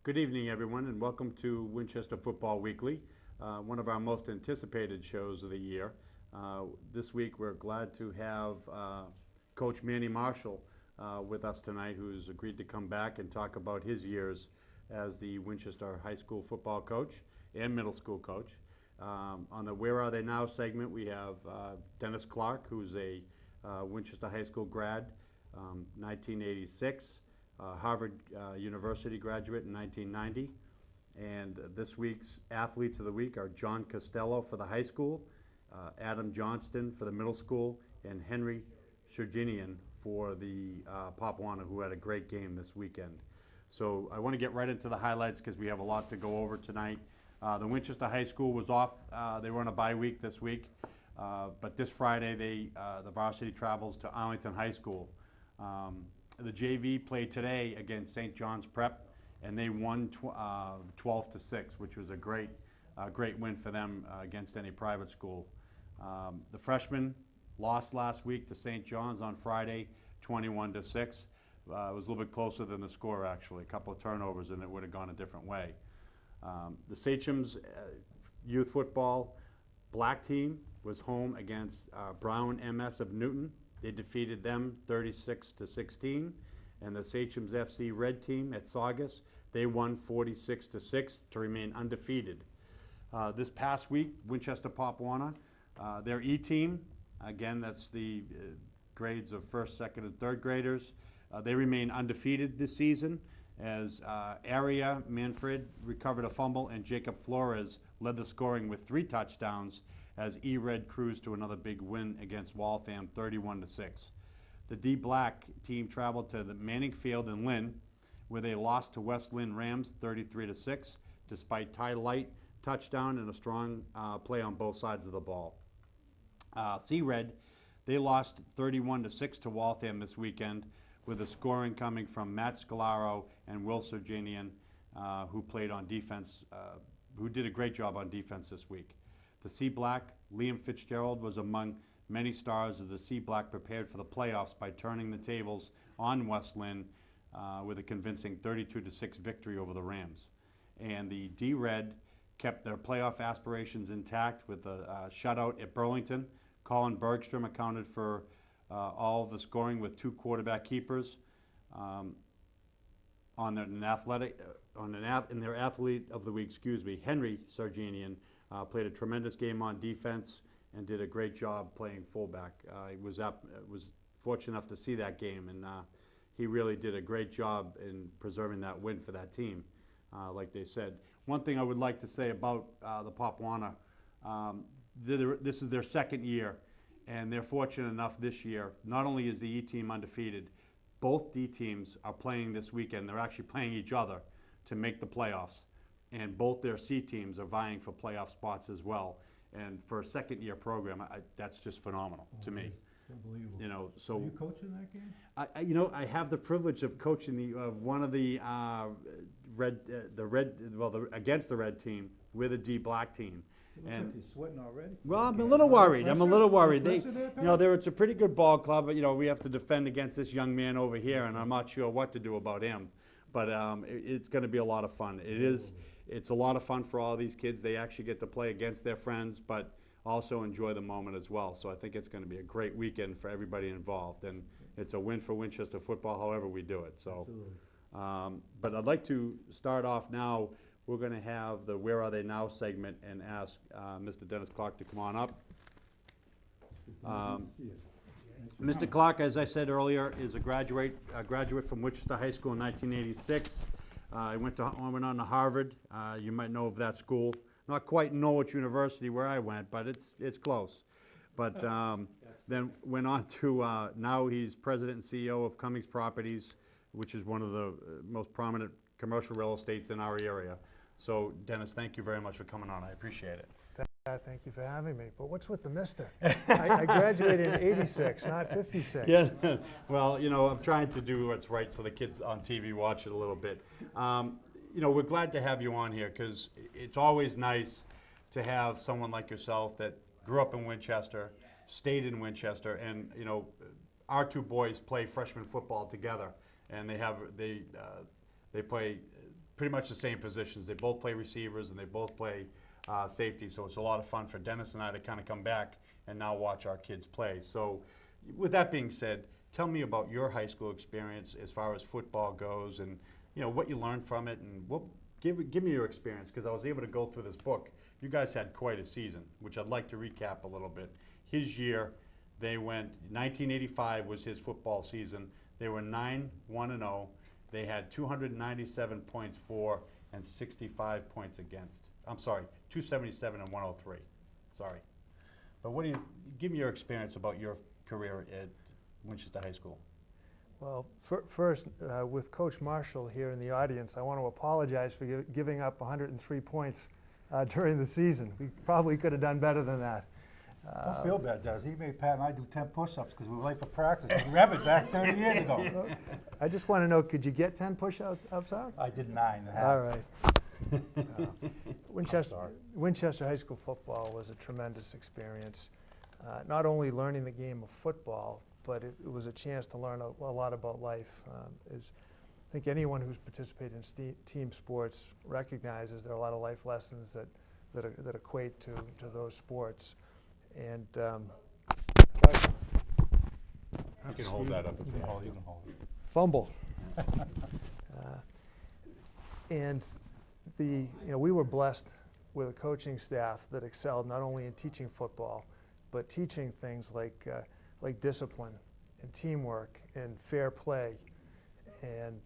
Good evening, everyone, and welcome to Winchester Football Weekly, one of our most anticipated shows of the year. This week, we're glad to have Coach Manny Marshall with us tonight, who's agreed to come back and talk about his years as the Winchester High School football coach and middle school coach. On the Where Are They Now segment, we have Dennis Clark, who's a Winchester High School grad, 1986. Harvard University graduate in 1990. And this week's Athletes of the Week are John Costello for the high school, Adam Johnston for the middle school, and Henry Surginian for the Papuana, who had a great game this weekend. So I want to get right into the highlights because we have a lot to go over tonight. The Winchester High School was off. They were on a bye week this week. But this Friday, the varsity travels to Arlington High School. The JV played today against St. John's Prep, and they won 12-6, which was a great win for them against any private school. The freshmen lost last week to St. John's on Friday, 21-6. It was a little bit closer than the score, actually. A couple of turnovers, and it would have gone a different way. The Sachem's youth football black team was home against Brown MS of Newton. They defeated them 36-16, and the Sachem's FC red team at Saugus, they won 46-6 to remain undefeated. This past week, Winchester Papuana, their E team, again that's the grades of first, second, and third graders, they remain undefeated this season as Aria Manfred recovered a fumble and Jacob Flores led the scoring with 3 touchdowns as E-Red cruised to another big win against Waltham, 31-6. The D-Black team traveled to the Manning Field in Lynn, where they lost to West Lynn Rams, 33-6, despite Ty Light touchdown and a strong play on both sides of the ball. C-Red, they lost 31-6 to Waltham this weekend, with the scoring coming from Matt Scalaro and Will Surginian, who played on defense, who did a great job on defense this week. The Sea Black, Liam Fitzgerald was among many stars as the Sea Black prepared for the playoffs by turning the tables on West Lynn with a convincing 32-6 victory over the Rams. And the D-Red kept their playoff aspirations intact with a shutout at Burlington. Colin Bergstrom accounted for all of the scoring with 2 quarterback keepers. In their athlete of the week, Henry Sarginian played a tremendous game on defense and did a great job playing fullback. He was fortunate enough to see that game, and he really did a great job in preserving that win for that team, like they said. One thing I would like to say about the Papuana, this is their second year, and they're fortunate enough this year. Not only is the E team undefeated, both D teams are playing this weekend. They're actually playing each other to make the playoffs. And both their C teams are vying for playoff spots as well. And for a second-year program, that's just phenomenal to me. Unbelievable. So are you coaching that game? I have the privilege of coaching one of the against the red team with a D-Black team. It looks like you're sweating already. Well, I'm a little worried. It's a pretty good ball club, but we have to defend against this young man over here, and I'm not sure what to do about him. But it's going to be a lot of fun. It's a lot of fun for all these kids. They actually get to play against their friends, but also enjoy the moment as well. So I think it's going to be a great weekend for everybody involved, and it's a win for Winchester football, however we do it. So, but I'd like to start off now. We're going to have the Where Are They Now segment and ask Mr. Dennis Clark to come on up. Mr. Clark, as I said earlier, is a graduate from Winchester High School in 1986. I went on to Harvard. You might know of that school. Not quite Norwich University where I went, but it's close. But then went on to, now he's president and CEO of Cummings Properties, which is one of the most prominent commercial real estates in our area. So, Dennis, thank you very much for coming on. I appreciate it. Thank you for having me. But what's with the mister? I graduated in 86, not 56. Yeah, well, I'm trying to do what's right so the kids on TV watch it a little bit. We're glad to have you on here because it's always nice to have someone like yourself that grew up in Winchester, stayed in Winchester, and our 2 boys play freshman football together, and they play pretty much the same positions. They both play receivers and they both play safety, so it's a lot of fun for Dennis and I to kind of come back and now watch our kids play. So with that being said, tell me about your high school experience as far as football goes, and what you learned from it, and give me your experience, because I was able to go through this book. You guys had quite a season, which I'd like to recap a little bit. His year, they went, 1985 was his football season. They were 9-1-0. They had 297 points for and 65 points against. I'm sorry, 277 and 103. Sorry. But give me your experience about your career at Winchester High School. Well, first, with Coach Marshall here in the audience, I want to apologize for giving up 103 points during the season. We probably could have done better than that. Don't feel bad, Des. He made Pat and I do 10 push-ups because we were late for practice. We remember it back 30 years ago. I just want to know, could you get 10 push-ups out? I did 9.5. All right. Winchester High School football was a tremendous experience. Not only learning the game of football, but it was a chance to learn a lot about life. I think anyone who's participated in team sports recognizes there are a lot of life lessons that equate to those sports. And you can hold that up if you want to. Fumble. And we were blessed with a coaching staff that excelled not only in teaching football, but teaching things like discipline and teamwork and fair play and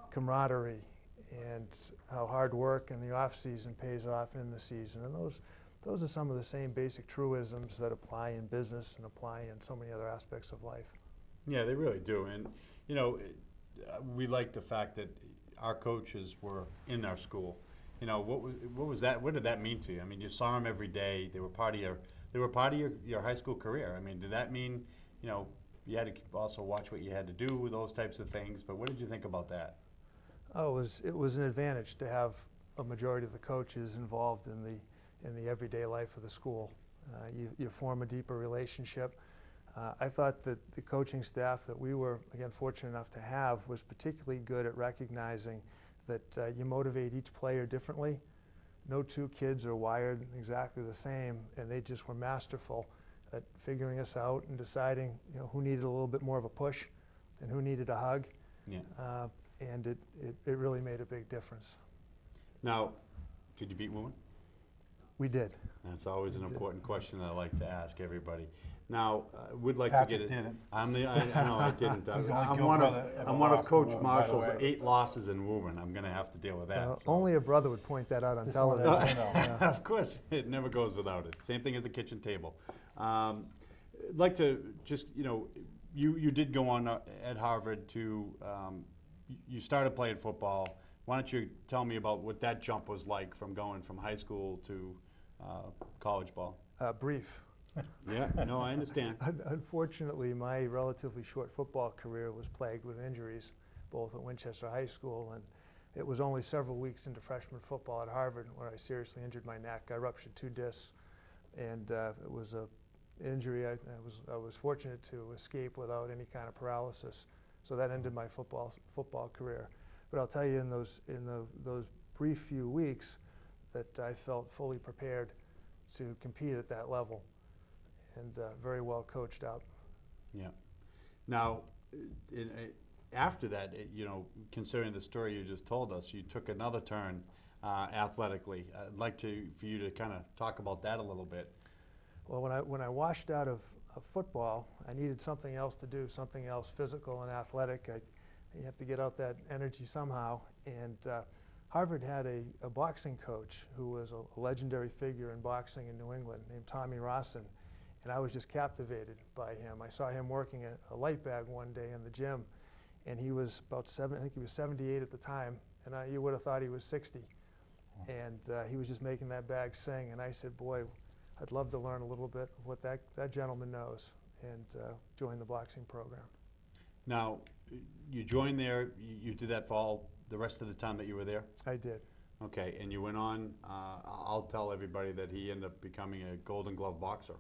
camaraderie, and how hard work in the off season pays off in the season. And those are some of the same basic truisms that apply in business and apply in so many other aspects of life. Yeah, they really do. And we like the fact that our coaches were in our school. What was that? What did that mean to you? I mean, you saw them every day. They were part of your high school career. I mean, did that mean you had to also watch what you had to do, those types of things? But what did you think about that? Oh, it was an advantage to have a majority of the coaches involved in the everyday life of the school. You form a deeper relationship. I thought that the coaching staff that we were, again, fortunate enough to have was particularly good at recognizing that you motivate each player differently. No two kids are wired exactly the same, and they just were masterful at figuring us out and deciding who needed a little bit more of a push and who needed a hug. Yeah. And it really made a big difference. Now, did you beat women? We did. That's always an important question that I like to ask everybody. Now, would like Patrick to get it. didn't. I know I didn't. He's the only I'm Gill one brother ever of lost Coach in Woburn, Marshall's by the way. 8 losses in women. I'm going to have to deal with that. so. Only a brother would point that out on This one television. I know. Of course, it never goes without it. Same thing at the kitchen table. I'd like to just, you did go on at Harvard to, you started playing football. Why don't you tell me about what that jump was like from going from high school to college ball? Brief. Yeah, no, I understand. Unfortunately, my relatively short football career was plagued with injuries, both at Winchester High School, and it was only several weeks into freshman football at Harvard where I seriously injured my neck. I ruptured 2 discs, and it was an injury I was fortunate to escape without any kind of paralysis. So that ended my football career. But I'll tell you, in those brief few weeks, that I felt fully prepared to compete at that level, and very well coached up. Yeah. Now, after that, considering the story you just told us, you took another turn athletically. I'd like for you to kind of talk about that a little bit. Well, when I washed out of football, I needed something else to do, something else physical and athletic. You have to get out that energy somehow. And Harvard had a boxing coach who was a legendary figure in boxing in New England named Tommy Rawson. And I was just captivated by him. I saw him working a light bag one day in the gym, and he was about I think he was 78 at the time, and you would have thought he was 60. And he was just making that bag sing, and I said, boy, I'd love to learn a little bit of what that gentleman knows, and join the boxing program. Now, you joined there, you did that for all the rest of the time that you were there? I did. Okay, and you went on, I'll tell everybody that he ended up becoming a Golden Glove boxer.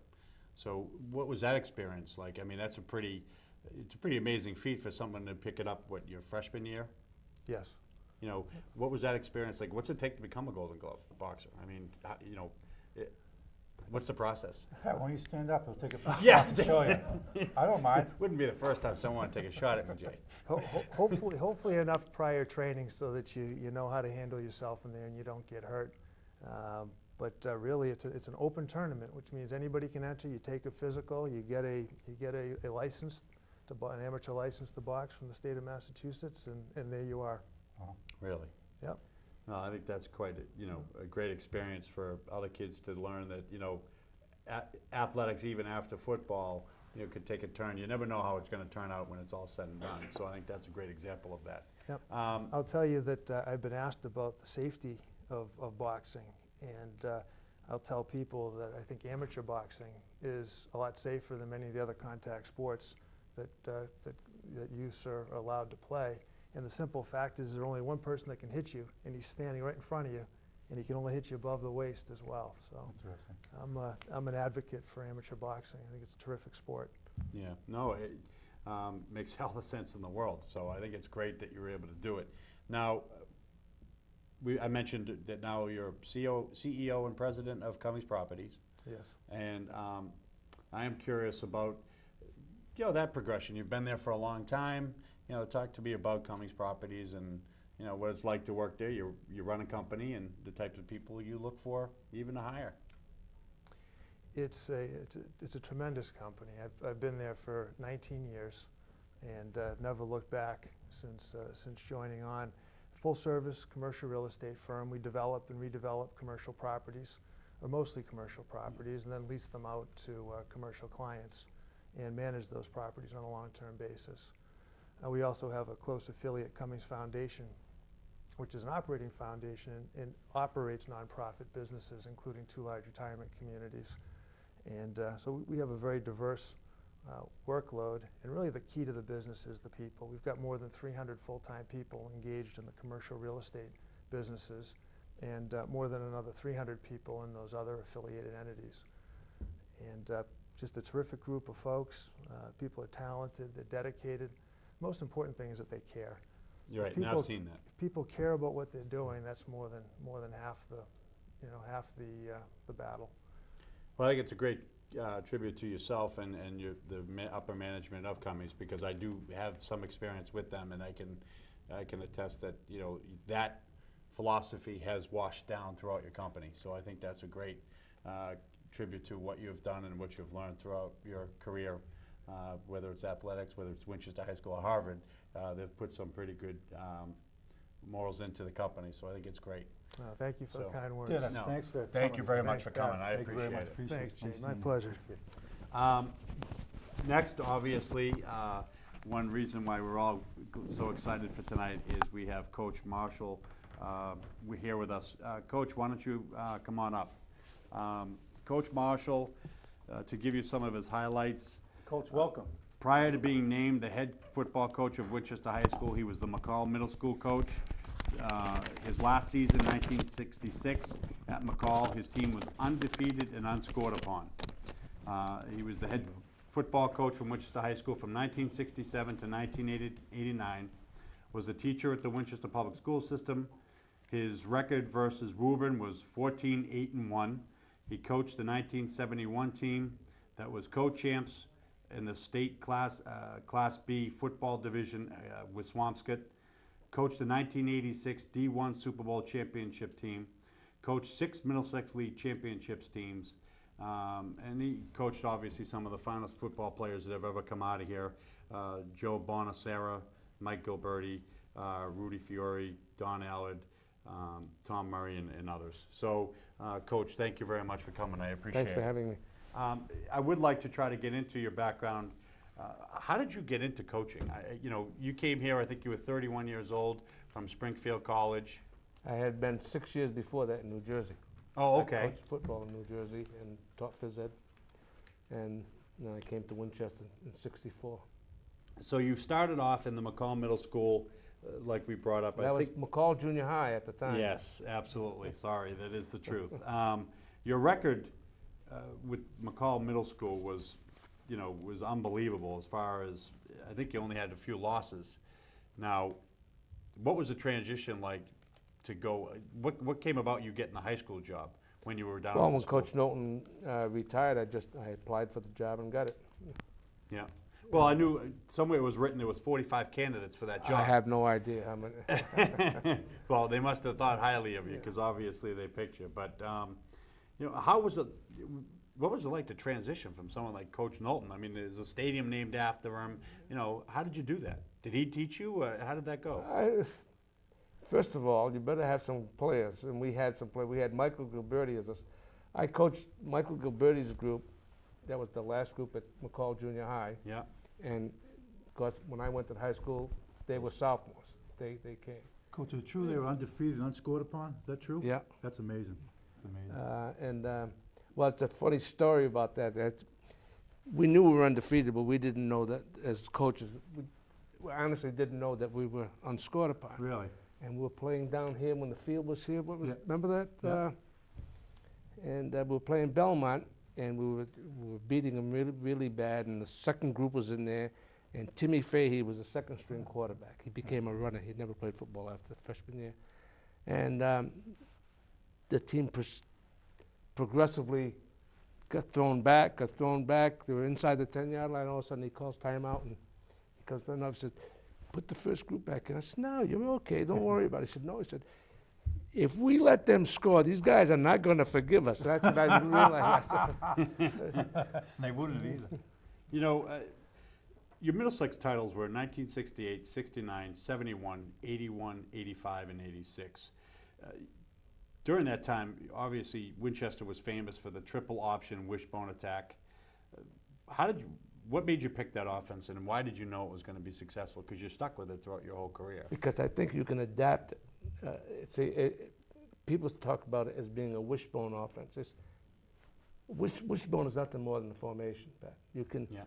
So what was that experience like? I mean, it's a pretty amazing feat for someone to pick it up, your freshman year? Yes. You know, what was that experience like? What's it take to become a Golden Glove boxer? I mean, you know, what's the process? Hey, when you stand up, he'll take a few Yeah. shots to show you. I don't mind. Wouldn't be the first time someone would take a shot at me, Jay. Hopefully enough prior training so that you know how to handle yourself in there and you don't get hurt. But really, it's an open tournament, which means anybody can enter. You take a physical, you get a license, an amateur license to box from the state of Massachusetts, and there you are. Really? Yep. No, I think that's quite a great experience for other kids to learn that athletics, even after football, could take a turn. You never know how it's going to turn out when it's all said and done. So I think that's a great example of that. Yep. I'll tell you that I've been asked about the safety of boxing, and I'll tell people that I think amateur boxing is a lot safer than many of the other contact sports that youths are allowed to play. And the simple fact is there's only one person that can hit you, and he's standing right in front of you, and he can only hit you above the waist as well. So Interesting. I'm an advocate for amateur boxing. I think it's a terrific sport. Yeah, no, it makes all the sense in the world. So I think it's great that you were able to do it. Now, I mentioned that now you're CEO and president of Cummings Properties. Yes. And I am curious about that progression. You've been there for a long time. Talk to me about Cummings Properties and what it's like to work there. You run a company and the types of people you look for, even to hire. It's a tremendous company. I've been there for 19 years, and I've never looked back since joining on. Full service commercial real estate firm. We develop and redevelop commercial properties, or mostly commercial properties, and then lease them out to commercial clients and manage those properties on a long-term basis. We also have a close affiliate, Cummings Foundation, which is an operating foundation and operates nonprofit businesses, including 2 large retirement communities. And so we have a very diverse workload, and really the key to the business is the people. We've got more than 300 full-time people engaged in the commercial real estate businesses, and more than another 300 people in those other affiliated entities. And just a terrific group of folks. People are talented, they're dedicated. Most important thing is that they care. You're right, and I've seen that. If people care about what they're doing, that's more than half the battle. Well, I think it's a great tribute to yourself and the upper management of Cummings, because I do have some experience with them, and I can attest that that philosophy has washed down throughout your company. So I think that's a great tribute to what you've done and what you've learned throughout your career, whether it's athletics, whether it's Winchester High School or Harvard. They've put some pretty good morals into the company, so I think it's great. Thank you for the kind words. Dennis, thanks for Thank you very much for Thanks, coming. I Thank you very appreciate much. it. Thanks, Jay. Nice My seeing you. pleasure. Next, obviously, one reason why we're all so excited for tonight is we have Coach Marshall here with us. Coach, why don't you come on up? Coach Marshall, to give you some of his highlights. Coach, welcome. Prior to being named the head football coach of Winchester High School, he was the McCall Middle School coach. His last season, 1966, at McCall, his team was undefeated and unscored upon. He was the head football coach from Winchester High School from 1967 to 1989, was a teacher at the Winchester Public School System. His record versus Woburn was 14-8-1. He coached the 1971 team that was co-champs in the state Class B football division with Swampscott. Coached the 1986 D1 Super Bowl championship team. Coached 6 Middlesex League championships teams. And he coached, obviously, some of the finest football players that have ever come out of here. Joe Bonacera, Mike Gilberti, Rudy Fiore, Don Allard, Tom Murray, and others. So, Coach, thank you very much for coming. I appreciate it. Thanks for having me. I would like to try to get into your background. How did you get into coaching? You came here, I think you were 31 years old, from Springfield College. I had been 6 years before that in New Jersey. Oh, I okay. coached football in New Jersey and taught phys ed. And then I came to Winchester in '64. So you started off in the McCall Middle School, like we brought up. That was McCall Junior High at the time. Yes, absolutely. Sorry, that is the truth. Your record with McCall Middle School was unbelievable. As far as I think you only had a few losses. Now, what was the transition like to go, what came about you getting the high school job when you were down Well, at the when school? Coach Knowlton retired, I applied for the job and got it. Yeah. Well, I knew somewhere it was written there was 45 candidates for that job. I have no idea how many. Well, they must have thought highly of you because obviously they picked you. But how was it? What was it like to transition from someone like Coach Knowlton? I mean, there's a stadium named after him. How did you do that? Did he teach you? How did that go? First of all, you better have some players, and we had some players. We had Michael Gilberti as I coached Michael Gilberti's group. That was the last group at McCall Junior High. Yeah. And of course, when I went to high school, they were sophomores. They came. Coach, is it true they were undefeated and unscored upon? Is that true? Yeah. That's amazing. That's amazing. Well, it's a funny story about that. We knew we were undefeated, but we didn't know that as coaches. We honestly didn't know that we were unscored upon. Really? And we were playing down here when the field was here. Yeah. Remember that? Yeah. And we were playing Belmont, and we were beating them really, really bad. And the second group was in there, and Timmy Fahey was a second-string quarterback. He became a runner. He'd never played football after freshman year. And the team progressively got thrown back. They were inside the 10-yard line. All of a sudden, he calls timeout, and he comes running up and said, "Put the first group back in." I said, "No, you're okay. Don't worry about it." He said, "No." He said, "If we let them score, these guys are not going to forgive us." That's what I realized. They wouldn't either. Your Middlesex titles were 1968, 69, 71, 81, 85, and 86. During that time, obviously, Winchester was famous for the triple option wishbone attack. What made you pick that offense, and why did you know it was going to be successful? Because you stuck with it throughout your whole career. Because I think you can adapt it. People talk about it as being a wishbone offense. Wishbone is nothing more than a formation, Pat. You can. Yeah.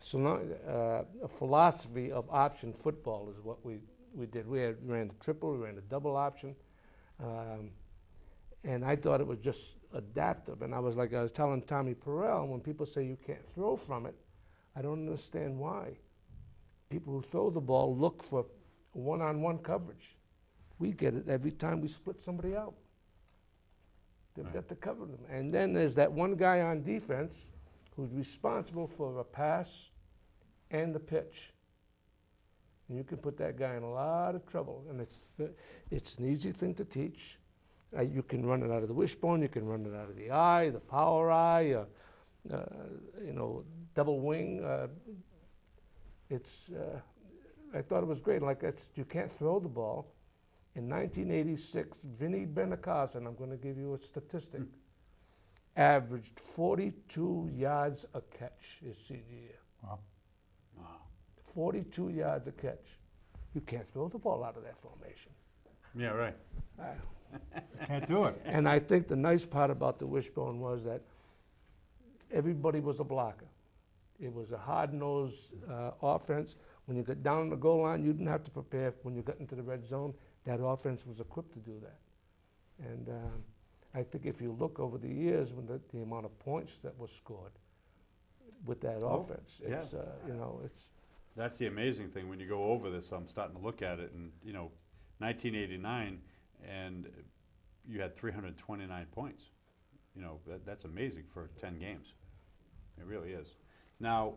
So a philosophy of option football is what we did. We ran the triple, we ran the double option, and I thought it was just adaptive. And I was telling Tommy Perrell, when people say you can't throw from it, I don't understand why. People who throw the ball look for one-on-one coverage. We get it every time we split somebody out. They've got to cover them. And then there's that one guy on defense who's responsible for a pass and the pitch. And you can put that guy in a lot of trouble. And it's an easy thing to teach. You can run it out of the wishbone, you can run it out of the eye, the power eye, double wing. I thought it was great. You can't throw the ball. In 1986, Vinny Benicasa, I'm going to give you a statistic, averaged 42 yards a catch his senior year. Wow. 42 yards a catch. You can't throw the ball out of that formation. Yeah, right. Just can't do it. And I think the nice part about the wishbone was that everybody was a blocker. It was a hard-nosed offense. When you got down the goal line, you didn't have to prepare. When you got into the red zone, that offense was equipped to do that. And I think if you look over the years, when the amount of points that was scored with that offense, it's, it's... That's the amazing thing. When you go over this, I'm starting to look at it, and 1989, and you had 329 points. That's amazing for 10 games. It really is. Now,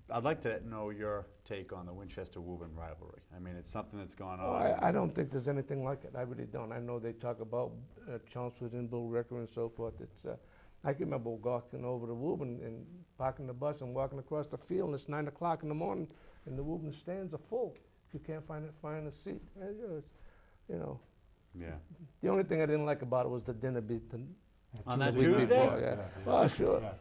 I'd like to know your take on the Winchester-Woburn rivalry. I mean, it's something that's gone on. I don't think there's anything like it. I really don't. I know they talk about Chelmsford and Bill Ricker and so forth. I can remember walking over to Woburn and parking the bus and walking across the field, and it's 9 o'clock in the morning, and the Woburn stands are full. If you can't find a seat, Yeah. The only thing I didn't like about it was the dinner On that the week Tuesday? before, yeah. Well, sure. Yeah.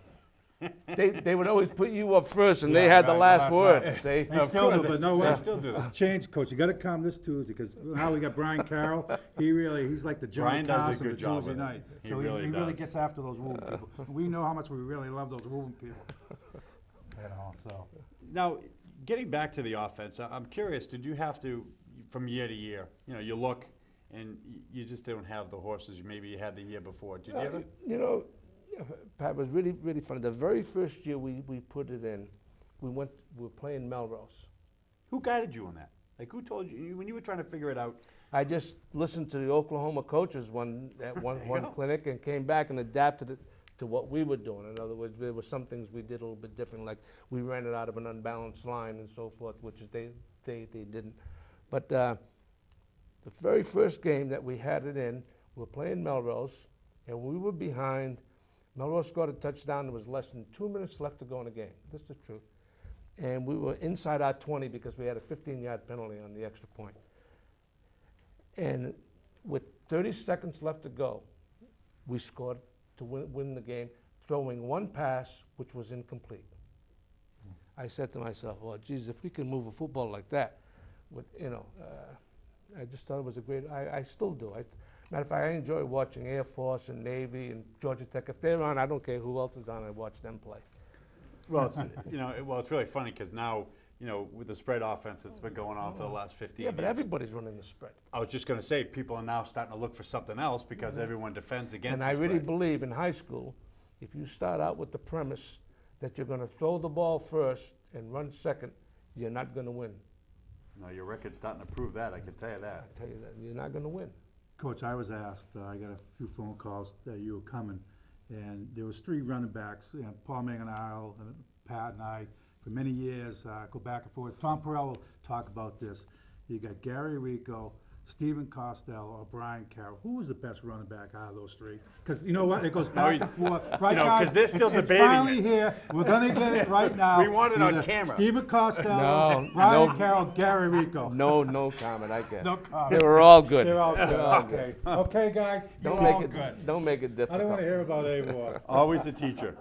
They would always put you up first, and they Yeah, had the right, last last word. line. See? They still do, but no way. They still do that. Change, Coach. You got to come this Tuesday because now we got Brian Carroll. He's like the Brian Johnny does a Carson of good job Tuesday with it. night. He So really he really does. gets after those Woburn people. We know how much we really love those Woburn people. So. Now, getting back to the offense, I'm curious, did you have to, from year to year, you look and you just don't have the horses maybe you had the year before. Did you ever? Pat, it was really, really funny. The very first year we put it in, we were playing Melrose. Who guided you on that? Like, who told you, when you were trying to figure it out? I just listened to the Oklahoma coaches at one clinic and came back and adapted it to what we were doing. In other words, there were some things we did a little bit different, like we ran it out of an unbalanced line and so forth, which they didn't. But the very first game that we had it in, we were playing Melrose, and we were behind. Melrose scored a touchdown. There was less than 2 minutes left to go in the game. This is the truth. And we were inside our 20 because we had a 15-yard penalty on the extra point. And with 30 seconds left to go, we scored to win the game, throwing one pass, which was incomplete. I said to myself, well, geez, if we can move a football like that, I just thought it was a great, I still do. Matter of fact, I enjoy watching Air Force and Navy and Georgia Tech. If they're on, I don't care who else is on, I watch them play. Well, it's, it's really funny because now, with the spread offense that's been going on for the last 15 Yeah, but years. everybody's running the spread. I was just going to say, people are now starting to look for something else because everyone defends against And the I really spread. believe in high school, if you start out with the premise that you're going to throw the ball first and run second, you're not going to win. No, your record's starting to prove that, I can tell you that. I tell you that, you're not going to win. Coach, I was asked, I got a few phone calls that you were coming, and there was 3 running backs, Paul Manganiel, and Pat and I, for many years, go back and forth. Tom Perrell will talk about this. You got Gary Rico, Stephen Costello, or Brian Carroll. Who was the best running back out of those 3? Because you know what, it goes back and forth. Right, No, 'cause guys? they're still It's debating finally it. here. We're gonna get it right now. We want it on Either camera. Stephen Costello, No, Brian no. Carroll, Gary Rico. No comment, I guess. No comment. They were all good. They're all good. They're all Okay. Okay, guys, you're Don't all make good. it. Don't make it difficult. I don't want to hear about it anymore. Always a teacher.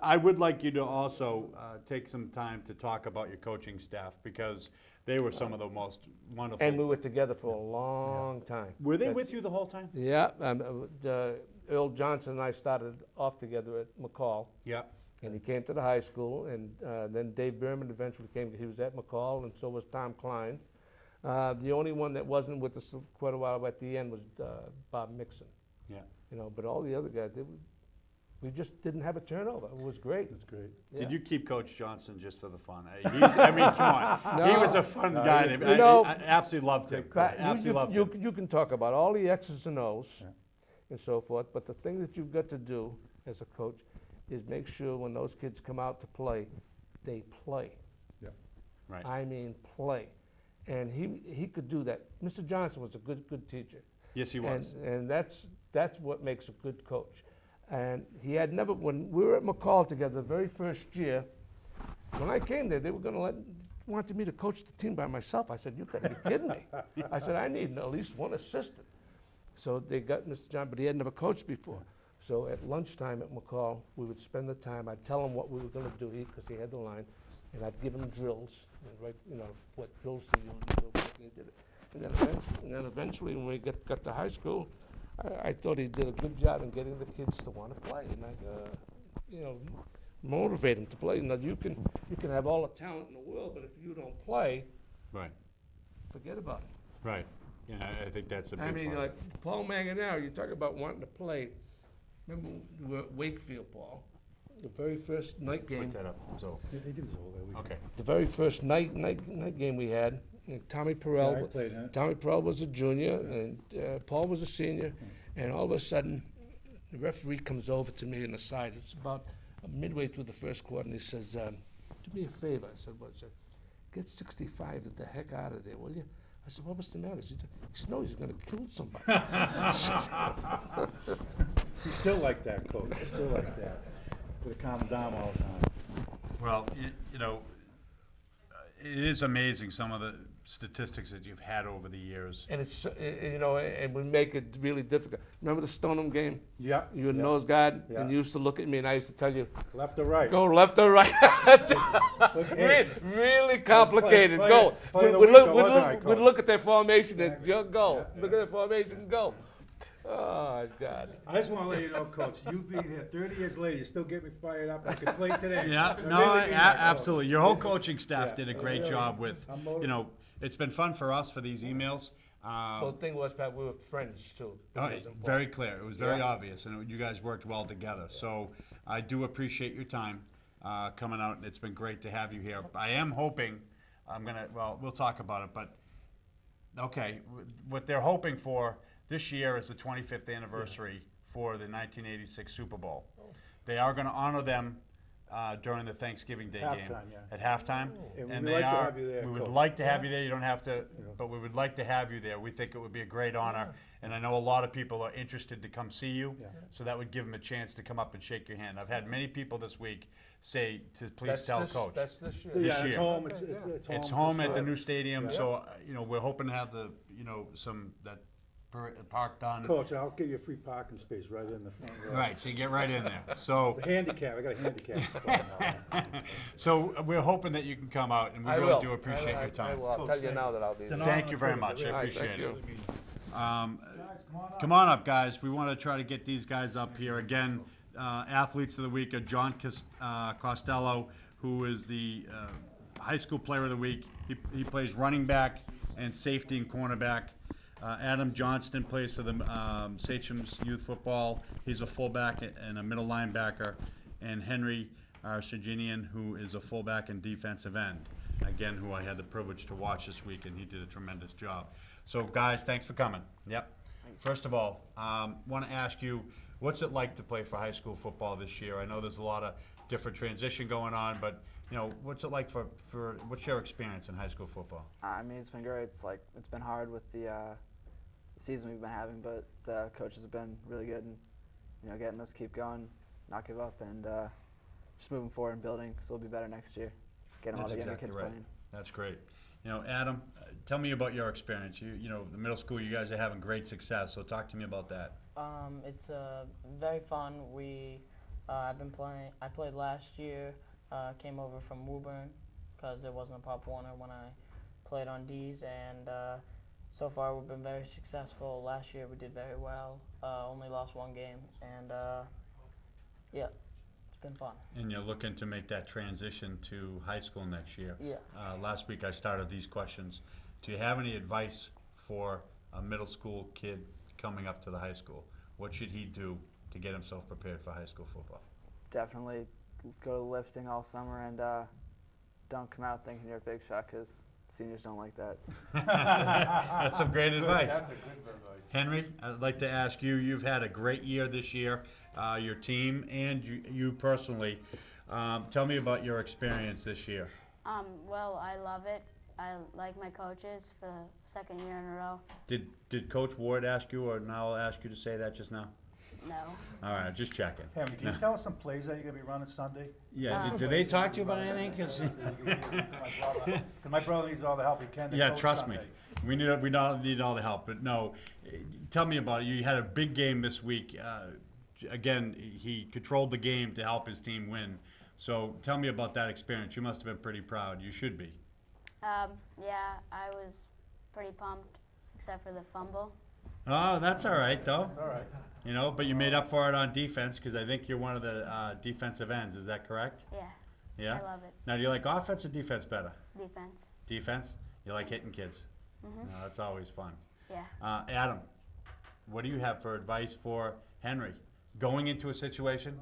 I would like you to also take some time to talk about your coaching staff because they were some of the most wonderful. And we were together for a long time. Were they with you the whole time? Yeah, Earl Johnson and I started off together at McCall, Yeah. and he came to the high school, and then Dave Berman eventually came. He was at McCall, and so was Tom Klein. The only one that wasn't with us for quite a while at the end was Bob Mixon. Yeah. But all the other guys, we just didn't have a turnover. It was great. That's great. Yeah. Did you keep Coach Johnson just for the fun? Come on. He No. was a fun guy. I absolutely loved him. But Absolutely loved him. you can talk about all the X's and O's Yeah. and so forth, but the thing that you've got to do as a coach is make sure when those kids come out to play, they play. Right. I mean, play. And he could do that. Mr. Johnson was a good teacher. Yes, he was. And that's what makes a good coach. And he had never, when we were at McCall together the very first year, when I came there, they were going to wanted me to coach the team by myself. I said, you got to be kidding me. I said, I need at least one assistant. So they got Mr. John, but he had never coached before. So at lunchtime at McCall, we would spend the time. I'd tell him what we were going to do, because he had the line, and I'd give him drills, and what drills to use, and he did it. And then eventually, when we got to high school, I thought he did a good job in getting the kids to want to play, and motivate them to play. Now you can have all the talent in the world, but if you don't play, Right. forget about it. Right. Yeah, I think that's a big I mean, part. like Paul Manganiel, you talk about wanting to play. Remember we were at Wakefield, Paul, the very first night game. Put that up. So, He did this all that week. okay. The very first night game we had. And Tommy Perrell. Yeah, I played in it. Tommy Perrell was a junior, and Paul was a senior. And all of a sudden, the referee comes over to me on the side. It's about midway through the first quarter, and he says, "Do me a favor." I said, "What?" He said, "Get 65 the heck out of there, will you?" I said, "What was the matter?" He said, "No, he's going to kill somebody." He's still like that, Coach. He's still like that. We calm him down all the time. Well, it is amazing some of the statistics that you've had over the years. And it's and we make it really difficult. Remember the Stoneham game? Yeah. You were yeah. nose guard, Yeah. and you used to look at me, and I used to tell you, Left or right? go left or right. Hey. Really complicated. play Go. it- play it a We'd week look, ago, we'd wasn't look, I, we'd Coach? look at their formation and Exactly. just go. Yeah, Look at their formation and go. Oh, God. I just want to let you know, Coach, you being here 30 years later, you still get me fired up. I can play today. Yeah, I'm no, really being that, Coach. absolutely. Your whole coaching staff Yeah, did a great really. job with, I'm motivated. it's been fun for us for these emails. Well, the thing was, Pat, we were friends, too. Very clear. It was very Yeah. obvious, and you guys worked well together. So I do appreciate your time coming out, and it's been great to have you here. I am hoping well, we'll talk about it, but, okay, what they're hoping for this year is the 25th anniversary for the 1986 Super Bowl. They are going to honor them during the Thanksgiving Day game. Halftime, yeah. At halftime. And And we'd they like to are, have you there, we would Coach. like to have you there. You don't have to, but we would like to have you there. We think it would be a great honor. And I know a lot of people are interested to come see you. Yeah. So that would give them a chance to come up and shake your hand. I've had many people this week say to please That's tell this- Coach. That's this year. This Yeah, it's year. home, Okay, It's home at the new Yeah. stadium, so, we're hoping to have that park done. Coach, I'll give you a free parking space right in the front row. Right, so you get right in there. So, The handicap, I got a handicap. so we're hoping that you can come out, and we I really will. do appreciate I your time. will. I'll tell you now that I'll be It's an there. honor. Thank you very much, I All right, appreciate thank it. you. Come on up, guys. We want to try to get these guys up here. Again, athletes of the week are John Costello, who is the high school player of the week. He plays running back and safety and cornerback. Adam Johnston plays for the Sachem's youth football. He's a fullback and a middle linebacker. And Henry Serginian, who is a fullback and defensive end. Again, who I had the privilege to watch this week, and he did a tremendous job. So, guys, thanks for coming. Yep. First of all, want to ask you, what's it like to play for high school football this year? I know there's a lot of different transition going on, but what's it like for what's your experience in high school football? I mean, it's been great. It's been hard with the season we've been having, but the coaches have been really good and getting us to keep going, not give up, and just moving forward and building. So we'll be better next year. Getting all the younger kids playing. That's great. Adam, tell me about your experience. The middle school, you guys are having great success. So talk to me about that. It's very fun. I've been playing. I played last year. Came over from Woburn because there wasn't a Pop Warner when I played on D's, and so far we've been very successful. Last year we did very well. Only lost one game, and yeah, it's been fun. And you're looking to make that transition to high school next year. Yeah. Last week I started these questions. Do you have any advice for a middle school kid coming up to the high school? What should he do to get himself prepared for high school football? Definitely go to lifting all summer and don't come out thinking you're a big shot because seniors don't like that. That's some great advice. Henry, I'd like to ask you, you've had a great year this year, your team and you personally. Tell me about your experience this year. Well, I love it. I like my coaches for the second year in a row. Did Coach Ward ask you, or now I'll ask you to say that just now? No. All right, just checking. Henry, can you tell us some plays that you're gonna be running Sunday? Yeah, did they talk to you about anything? 'Cause My brother needs all the help he can to yeah, coach trust me. Sunday. We don't need all the help, but no. Tell me about it. You had a big game this week. Again, he controlled the game to help his team win. So tell me about that experience. You must have been pretty proud. You should be. Yeah, I was pretty pumped, except for the fumble. Oh, that's all right, though. All right. But you made up for it on defense because I think you're one of the defensive ends. Is that correct? Yeah. Yeah? I love it. Now, do you like offense or defense better? Defense. Defense? You like hitting kids? Mhm. No, that's always fun. Yeah. Adam, what do you have for advice for Henry? Going into a situation,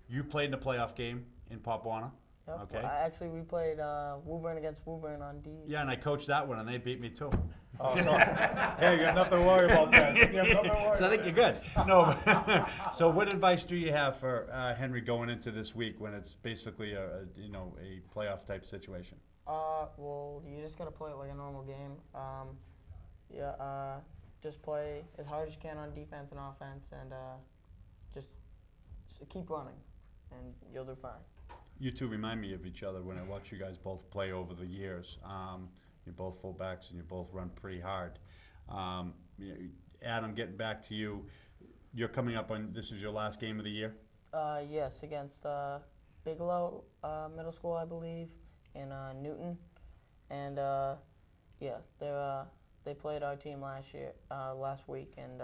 you played in a playoff game in Pop Warner. Yep. Okay. Actually, we played Woburn against Woburn on D's. Yeah, and I coached that one, and they beat me too. Oh, so, hey, you got nothing to worry about then. You have nothing to worry So I think about. you're good. No, but so what advice do you have for Henry going into this week when it's basically a playoff type situation? Well, you just gotta play it like a normal game. Just play as hard as you can on defense and offense, and just keep running, and you'll do fine. You two remind me of each other when I watch you guys both play over the years. You're both fullbacks and you both run pretty hard. Adam, getting back to you, you're coming up on, this is your last game of the year? Yes, against Bigelow Middle School, I believe, in Newton, and yeah, they played our team last week, and